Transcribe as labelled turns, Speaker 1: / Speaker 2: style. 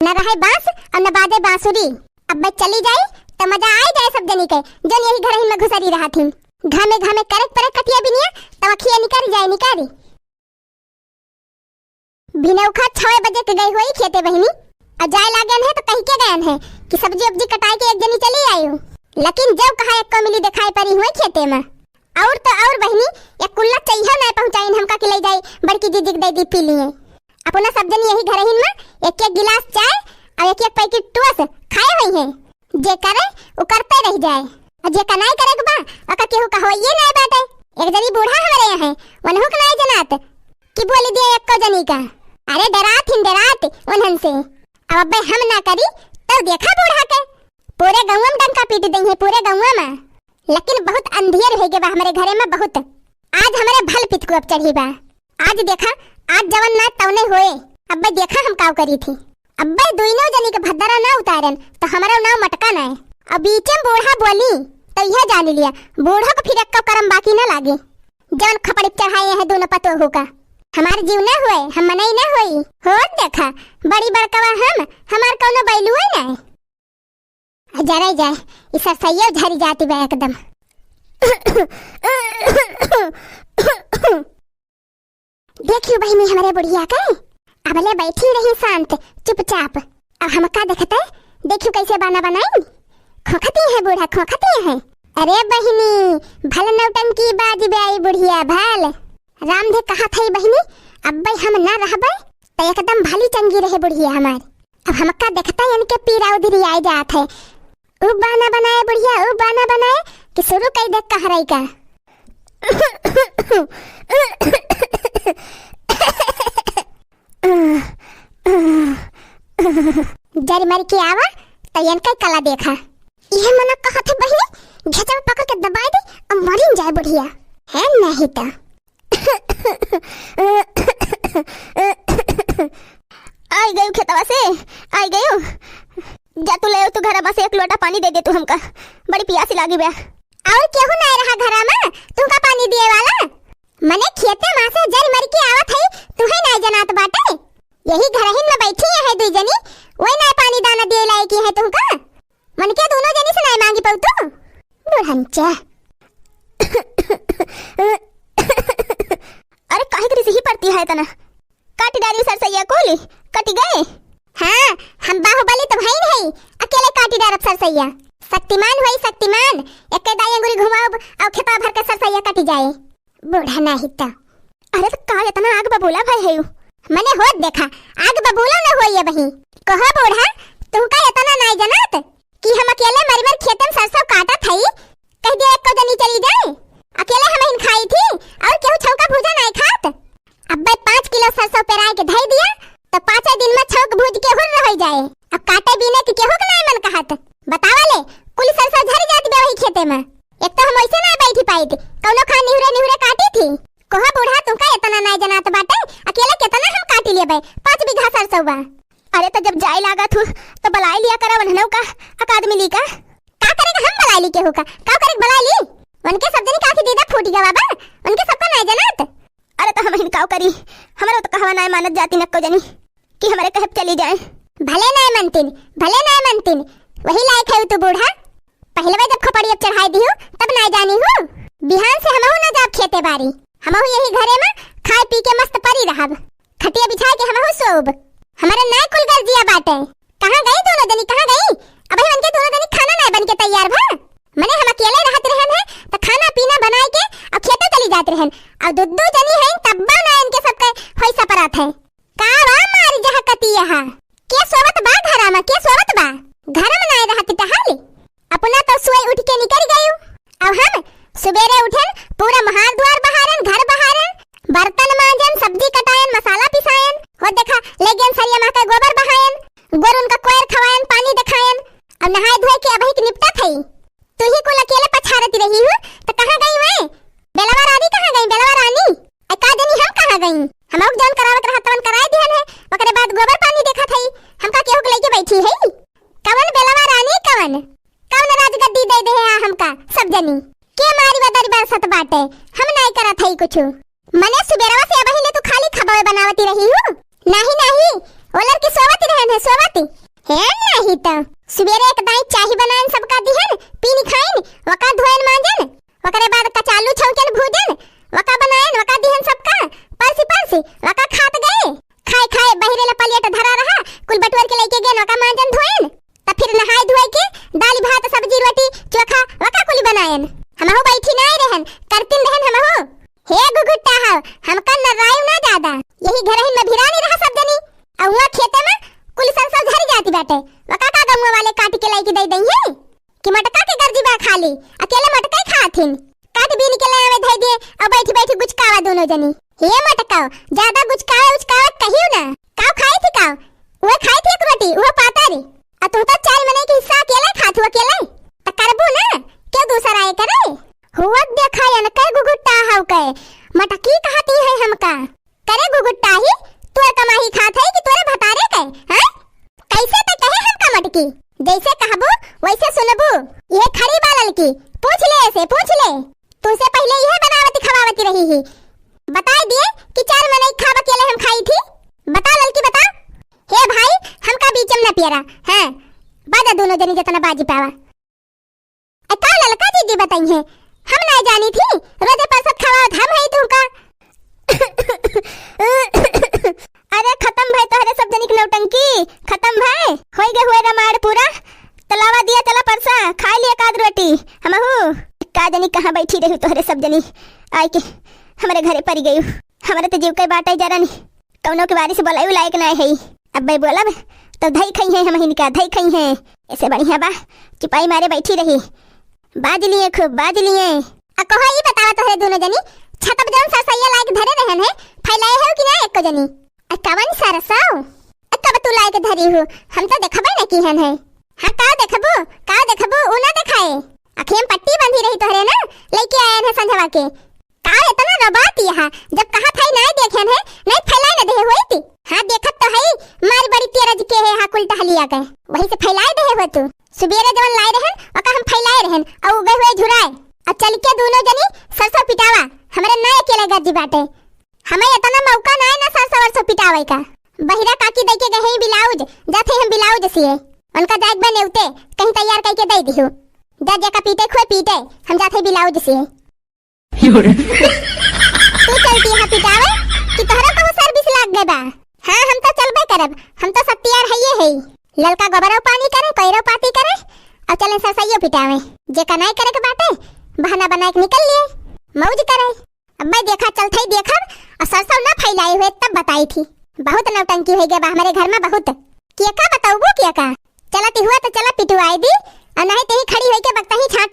Speaker 1: न रहे बांस और न बाजे बांसुरी। अब मैं चली जाई तो मजा आ जाए सब जनी के जो यही घर ही में घुसरी रहा थी। घामे घामे करक पर कटिया बिनिया तो अखिया निकारी जाए निकारी। भिनौखा 6 बजे के गई हुई खेते बहिनी और जाए लागन है तो कहीं के गयन है कि सब्जी वब्जी कटाई के एक जनी चली आई हूँ। लेकिन जब कहा एक को मिली दिखाई पड़ी हुई खेते में और तो और बहिनी एक कुल्ला चाहिए ना पहुंचाई हमका के ले जाई बड़की दीदी दे दी पी लिए। अपना सब जनी यही घर ही में एक एक गिलास चाय और एक एक पैकेट टोस खाए हुई है। जे करे वो करते रह जाए और जे कनाई करे के बा ओका केहू कहो ये ना बाटे। एक जनी बूढ़ा हमारे यहाँ है वनहु के नहीं जनात कि बोली दिया एक को जनी का। अरे डरात उन्हन से अब हम ना करी तो देखा बूढ़ा के पूरे गांव में डंका पीट देंगे पूरे गांव में। लेकिन बहुत अंधेर हो गए बा हमारे घरे में बहुत। आज हमारे भल पित को अब चढ़ी बा। आज देखा आज जवन ना तवने होए। अब देखा हम काव करी थी। अब दोनों जनी के भद्दरा ना उतारन तो हमारा नाव मटका ना है। अब बीचे में बूढ़ा बोली तो यह जान लिया बूढ़ा को फिर एक करम बाकी ना लागे। जवन खपड़ी चढ़ाए हैं दोनों पतो होगा हमारे जीव ना हुए हम मनाई ना होई हो। देखा बड़ी बड़कवा हम हमार कौनो बैलू है ना जरा जाए इस सैया झरी जाती बा एकदम। देखियो बहनी हमारे बुढ़िया का अबले बैठी रही शांत चुपचाप। अब हम का देखते देखियो कैसे बाना बनाई खोखती है बूढ़ा खोखती है। अरे बहनी भल नौटंकी बाज आई बुढ़िया भल राम दे कहा थी बहनी अब हम ना रहबे तो एकदम भली चंगी रहे बुढ़िया हमार। अब हम का देखता इनके पीरा उधरी आई जात है उ बाना बनाए बुढ़िया उ बाना बनाए कि शुरू कर दे कहराई का। जरी मर के आवा तो इनका कला देखा यह मना कहा थे बहनी घेचा में पकड़ के दबा दे और मरी जाए बुढ़िया है नहीं तो। आई गई खेतवा से आई गई जा तू ले तू घर बस एक लोटा पानी दे दे तू हमका बड़ी प्यासी लागी बे। और केहू ना रहा घरा में तुमका पानी दिए वाला मने खेते मां से जल मर के आवत है तू है ना जनात बाटे यही घर ही में बैठी है दू जनी वही ना पानी दाना दिए लाए की है तुमका मन के दोनों जनी से नहीं मांगी पऊ तू बुढ़ंचा। अरे काहे करी से ही पड़ती है तना काटी डाली सरसैया कोली कटी गए। हाँ हम बाहुबली तो भाई नहीं अकेले काटी डारब सरसैया शक्तिमान हुई शक्तिमान एक दाई अंगुरी घुमाओ और खेपा भर के सरसैया कटी जाए बूढ़ा नहीं तो। अरे तो का इतना आग बबूला भाई है मैंने होत देखा आग बबूला न होई है बही कहो बूढ़ा तुमका इतना नहीं जानत कि हम अकेले मर मर खेत में सरसों काटा थई कह दे एक को जनी चली जाए अकेले हम इन खाई थी और केहू छौका भूजा नहीं खात। अब 5 किलो सरसों पेराए के धई दिया तो 5 दिन में छौक भूज के हुर रह जाए। अब काटे बिने के केहू के नहीं मन कहत बतावा ले कुल सरसों झरी जाती बे वही खेते में। एक तो हम ऐसे ना बैठी पाई थी कौनो खा निहुरे काटी थी कोहा बूढ़ा तुमका इतना नहीं जनात बाटे अकेले कितना हम काटी लेबे 5 बीघा सरसों बा। अरे तो जब जाए लागत हूँ तो बलाई लिया करा वनहनौ का अकादमी ली का करेगा हम बलाई ली केहू का करे बलाई ली उनके सब जनी काकी दीदा फूट गया बाबा उनके सबका नहीं जनात। अरे तो हम हिनकाव करी हमारे तो कहवा नहीं मानत जाती नक्को जनी कि हमारे कहब चली जाए भले नहीं मनतीन वही लायक है तू बूढ़ा पहले बार जब खपड़ी अब चढ़ाई दी हूँ तब नहीं जानी हूँ बिहान से हमहू ना जाब खेते बारी हमहू यही घरे में खाए पी के मस्त परी रहब खटिया बिछा के हमहू सोब हमारे नाय कुल कर दिया बाटे। कहाँ गई दोनों जनी कहाँ गई अब उनके दोनों जनी खाना नहीं बन के तैयार भा मने हम अकेले रहत रहन है तो खाना पीना बनाए के अब खेते चली जात रहन और दुद्दू जनी है तब्बा ना इनके सबके होई सपरात है का वा मारी जहा कती यहां के सोवत बा घरा में के सोवत बा घर में नहीं रहत टहाली अपना तो सोई उठ के निकल गई। अब हम सुबेरे उठन पूरा महाल द्वार बहारन घर बहारन बर्तन मांजन सब्जी कटायन मसाला पिसायन हो देखा लेगन सरिया मां का गोबर बहायन गोरुन का कोयर खवायन पानी दिखायन अब नहाए धोए के अबही के निपटा थई तू ही को अकेले पछारती रही हूँ तो कहाँ गई मैं बेलवा रानी कहाँ गई बेलवा रानी एकादनी हम कहाँ गई हम और जान करावत रहा तवन कराए दिहन है ओकरे बाद गोबर पानी देखा थई हमका केहू के लेके बैठी है कवन बेलवा रानी कवन राजगद्दी दे दे हमका सब जनी के मारी बदरी बरसत बाटे हम नहीं करत हई कुछ मने सुबेरवा से अबही ले तू खाली खबवे बनावती रही हूँ नहीं वो लड़की सोवती रहन है सोवती है नहीं तो सवेरे एक दाई चाही बनान सबका दिहन पीनी खाइन वका धोयन मांजन वकरे बाद कचालू छौकन भूजन वका बनायन वका दिहन सबका परसी परसी वका खात गए खाए खाए बहिरे ला पलेट धरा रहा कुल बटवर के लेके गए वका मांजन धोयन त फिर नहाय धोय के दाल भात सब्जी रोटी चोखा वका कुल बनायन हमहु बैठी नहीं रहन करतिन रहन हमहु हे गुगुट्टा हाव हमका न राय ना ज्यादा यही घर ही में भिरानी रहा सब जनी अउआ खेते में कुल सब झरी जाती बाटे वका का गमुआ वाले काट के लाई के दे दई है कि मटका के गर्जी बा खाली अकेले मटका ही खाथिन काट बीन के लावे धई दे और बैठी बैठी गुचकावा दोनों जनी हे मटकाओ ज्यादा गुचकावे उचकावा कहियो ना काव खाई थी काव वो खाई थी एक रोटी वो पातारी आ तू तो चार मने के हिस्सा अकेले खाथु अकेले त करबू ना क्यों दूसरा आए करे हुआ देखा या न कई गुगुट्टा हाव कहे मटकी कहती है हमका करे गुगुट्टा ही तू कमाही खात है कि तोरे भतारे के हैं कैसे ते कहे हमका मटकी जैसे कहबो वैसे सुनबो ये खरी बालल की पूछ ले ऐसे पूछ ले तुझसे पहले यह बनावती खवावती रही ही बता दिए कि चार मने खाब अकेले हम खाई थी बता ललकी बता हे भाई हमका बीचम न पियरा हैं बाजा दोनों जनी जतना बाजी पावा का ललका दीदी बताई है हम ना जानी थी रोजे परसत खवावत हम है तुमका अरे खत्म भाई तोहरे सब जनी के नौटंकी खत्म भाई होई गए हुए रमाड़ पूरा तलावा दिया चला परसा खा लिया काद रोटी हमहु का जनी कहां बैठी रही तोहरे सब जनी आई के हमारे घरे परी गई हमारे तो जीव के बाटे जरा नहीं कौनो के बारी से बोलाई लायक ना है अब भाई बोला तो धई खई है हम हिनका धई खई है ऐसे बढ़िया बा चिपाई मारे बैठी रही बाज लिए खूब बाज लिए आ कहो ई बतावा तोहरे दोनों जनी छतब जन सरसैया लायक धरे रहन है फैलाए है कि ना एको जनी कवन सरसाओ कब तू लायक धरी हो हम तो देखबे न की हन है हां का देखबो उ ना देखाए आंखें में पट्टी बंधी रही तोहरे ना लेके आए हैं संझवा के का इतना रबात यहां जब कहा था नहीं देखे है नहीं फैलाए न दे होई थी हां देखत तो है मार बड़ी तेरज के है हां कुल टहलिया के वही से फैलाए दे हो तू सुबेरे जवन लाए रहन और हम फैलाए रहन और उगे हुए झुराए अब चल के दोनों जनी सरसों पिटावा हमरे ना अकेले गद्दी बाटे हमें इतना मौका ना है ना सरसों पिटावे का बहिरा काकी दे के गए ब्लाउज जाते हम ब्लाउज सिए उनका जाग बने उते कहीं तैयार करके दे दियो जा जा का पीटे खो पीटे हम जाते ब्लाउज सिए तू चलती है पिटावे कि तोहरा को सर्विस लाग गए बा हां हम तो चलबे करब हम तो सब तैयार है ललका गोबरो पानी करे पैरो पाती करे और चले सरसैयो पिटावे जे का नहीं करे के बाटे बहाना बना के निकल लिए मौज करे अब मैं देखा चलते ही देखा और सरसों न फैलाई हुए तब बताई थी बहुत नौटंकी हो गया हमारे घर में बहुत क्या का बताऊबो क्या का चलती हुआ तो चला पिटवाई दी और नहीं तो ही खड़ी होके बकता ही छाट